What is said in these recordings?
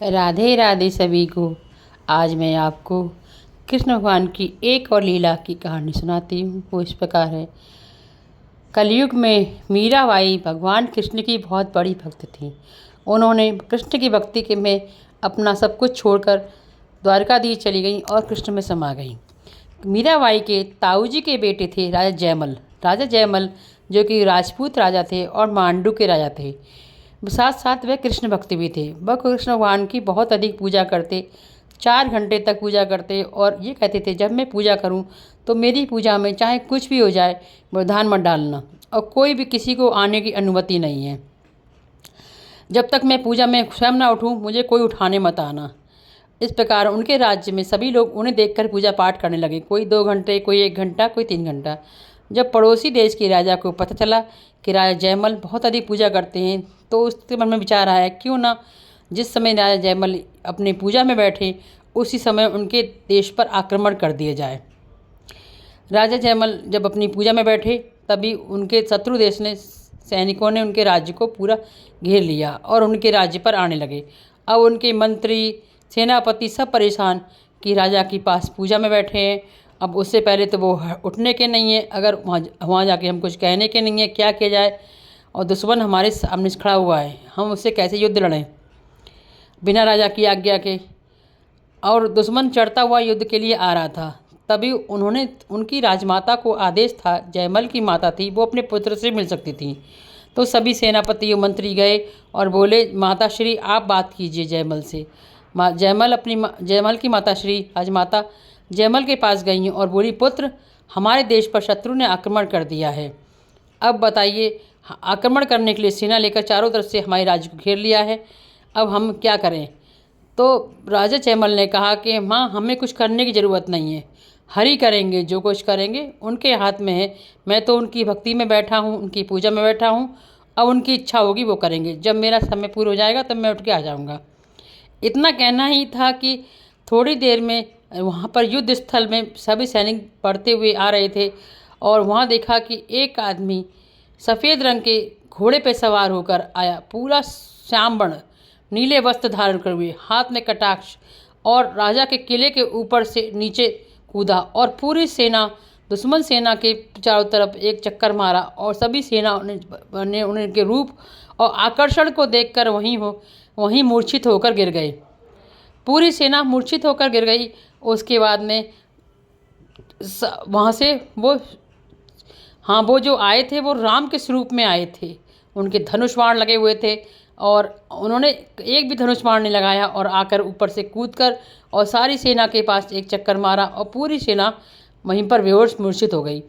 राधे राधे सभी को। आज मैं आपको कृष्ण भगवान की एक और लीला की कहानी सुनाती हूँ। वो इस प्रकार है। कलयुग में मीराबाई भगवान कृष्ण की बहुत बड़ी भक्त थी। उन्होंने कृष्ण की भक्ति के में अपना सब कुछ छोड़कर द्वारकाधीश चली गईं और कृष्ण में समा गईं। मीराबाई के ताऊजी के बेटे थे राजा जयमल। राजा जयमल जो कि राजपूत राजा थे और मांडू के राजा थे। साथ साथ वे कृष्ण भक्त भी थे। वह कृष्ण भगवान की बहुत अधिक पूजा करते, 4 घंटे तक पूजा करते और ये कहते थे, जब मैं पूजा करूं तो मेरी पूजा में चाहे कुछ भी हो जाए, व्यवधान मत डालना और कोई भी किसी को आने की अनुमति नहीं है। जब तक मैं पूजा में स्वयं ना उठूं, मुझे कोई उठाने मत आना। इस प्रकार उनके राज्य में सभी लोग उन्हें देखकर पूजा पाठ करने लगे। कोई 2 घंटे, कोई 1 घंटा, कोई 3 घंटा। जब पड़ोसी देश के राजा को पता चला कि राजा जयमल बहुत अधिक पूजा करते हैं, तो उसके मन में विचार आया, क्यों ना जिस समय राजा जयमल अपनी पूजा में बैठे उसी समय उनके देश पर आक्रमण कर दिया जाए। राजा जयमल जब अपनी पूजा में बैठे, तभी उनके शत्रु देश ने सैनिकों ने उनके राज्य को पूरा घेर लिया और उनके राज्य पर आने लगे। अब उनके मंत्री, सेनापति सब परेशान कि राजा के पास पूजा में बैठे हैं। अब उससे पहले तो वो उठने के नहीं है, अगर वहाँ जाके हम कुछ कहने के नहीं है, क्या किया जाए। और दुश्मन हमारे सामने खड़ा हुआ है, हम उससे कैसे युद्ध लड़ें बिना राजा की आज्ञा के। और दुश्मन चढ़ता हुआ युद्ध के लिए आ रहा था। तभी उनकी राजमाता को आदेश था, जयमल की माता थी, वो अपने पुत्र से मिल सकती थी। तो सभी सेनापति और मंत्री गए और बोले, माता श्री आप बात कीजिए जयमल से। जयमल की माता श्री राजमाता जयमल के पास गई और बोली, पुत्र हमारे देश पर शत्रु ने आक्रमण कर दिया है। अब बताइए, आक्रमण करने के लिए सेना लेकर चारों तरफ से हमारे राज्य को घेर लिया है, अब हम क्या करें। तो राजा जयमल ने कहा कि माँ, हमें कुछ करने की ज़रूरत नहीं है, हरि करेंगे, जो कुछ करेंगे उनके हाथ में है। मैं तो उनकी भक्ति में बैठा हूँ, उनकी पूजा में बैठा हूँ, अब उनकी इच्छा होगी वो करेंगे। जब मेरा समय पूरा हो जाएगा तब मैं उठ के आ जाऊँगा। इतना कहना ही था कि थोड़ी देर में वहाँ पर युद्ध स्थल में सभी सैनिक बढ़ते हुए आ रहे थे और वहाँ देखा कि एक आदमी सफ़ेद रंग के घोड़े पे सवार होकर आया, पूरा श्याम वर्ण, नीले वस्त्र धारण कर हुए, हाथ में कटाक्ष, और राजा के किले के ऊपर से नीचे कूदा और पूरी सेना, दुश्मन सेना के चारों तरफ एक चक्कर मारा और सभी सेना ने उनके रूप और आकर्षण को देखकर वहीं मूर्छित होकर गिर गए। पूरी सेना मूर्छित होकर गिर गई। उसके बाद में वहाँ से वो जो आए थे वो राम के स्वरूप में आए थे। उनके धनुष बाण लगे हुए थे और उन्होंने एक भी धनुष बाण नहीं लगाया और आकर ऊपर से कूदकर और सारी सेना के पास एक चक्कर मारा और पूरी सेना वहीं पर बेहोश मूर्छित हो गई।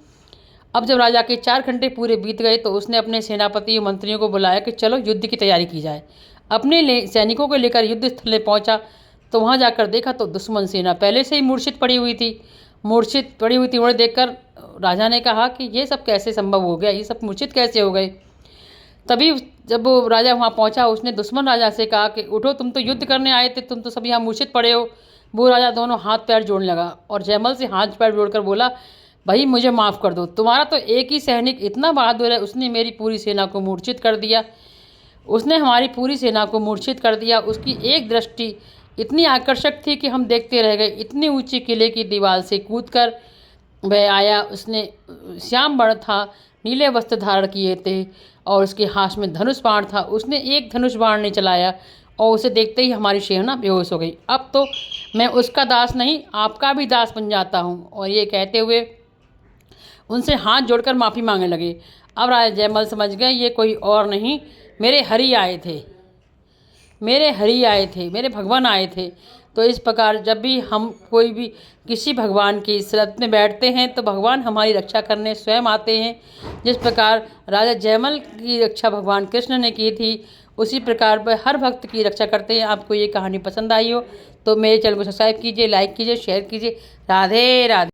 अब जब राजा के 4 घंटे पूरे बीत गए तो उसने अपने सेनापति और मंत्रियों को बुलाया कि चलो युद्ध की तैयारी की जाए। अपने सैनिकों को लेकर युद्ध स्थल में पहुँचा तो वहाँ जाकर देखा तो दुश्मन सेना पहले से ही मूर्छित पड़ी हुई थी। उन्हें देखकर राजा ने कहा कि ये सब कैसे संभव हो गया, ये सब मूर्छित कैसे हो गए। तभी जब वो राजा वहाँ पहुँचा, उसने दुश्मन राजा से कहा कि उठो, तुम तो युद्ध करने आए थे, तुम तो सब यहाँ मूर्छित पड़े हो। वो राजा दोनों हाथ पैर जोड़ने लगा और जयमल से हाथ पैर जोड़कर बोला, भाई मुझे माफ़ कर दो, तुम्हारा तो एक ही सैनिक इतना बहादुर है, उसने मेरी पूरी सेना को मूर्छित कर दिया। उसने हमारी पूरी सेना को मूर्छित कर दिया। उसकी एक दृष्टि इतनी आकर्षक थी कि हम देखते रह गए। इतनी ऊंची किले की दीवार से कूदकर वह आया। उसने श्याम वर्ण था, नीले वस्त्र धारण किए थे और उसके हाथ में धनुष बाण था। उसने एक धनुष बाण नहीं चलाया और उसे देखते ही हमारी सेना बेहोश हो गई। अब तो मैं उसका दास नहीं, आपका भी दास बन जाता हूँ। और ये कहते हुए उनसे हाथ जोड़कर माफ़ी मांगने लगे। अब राजा जयमल समझ गए ये कोई और नहीं, मेरे हरि आए थे, मेरे भगवान आए थे। तो इस प्रकार जब भी हम कोई भी किसी भगवान की शरण में बैठते हैं तो भगवान हमारी रक्षा करने स्वयं आते हैं। जिस प्रकार राजा जयमल की रक्षा भगवान कृष्ण ने की थी, उसी प्रकार पर हर भक्त की रक्षा करते हैं। आपको ये कहानी पसंद आई हो तो मेरे चैनल को सब्सक्राइब कीजिए, लाइक कीजिए, शेयर कीजिए। राधे राधे।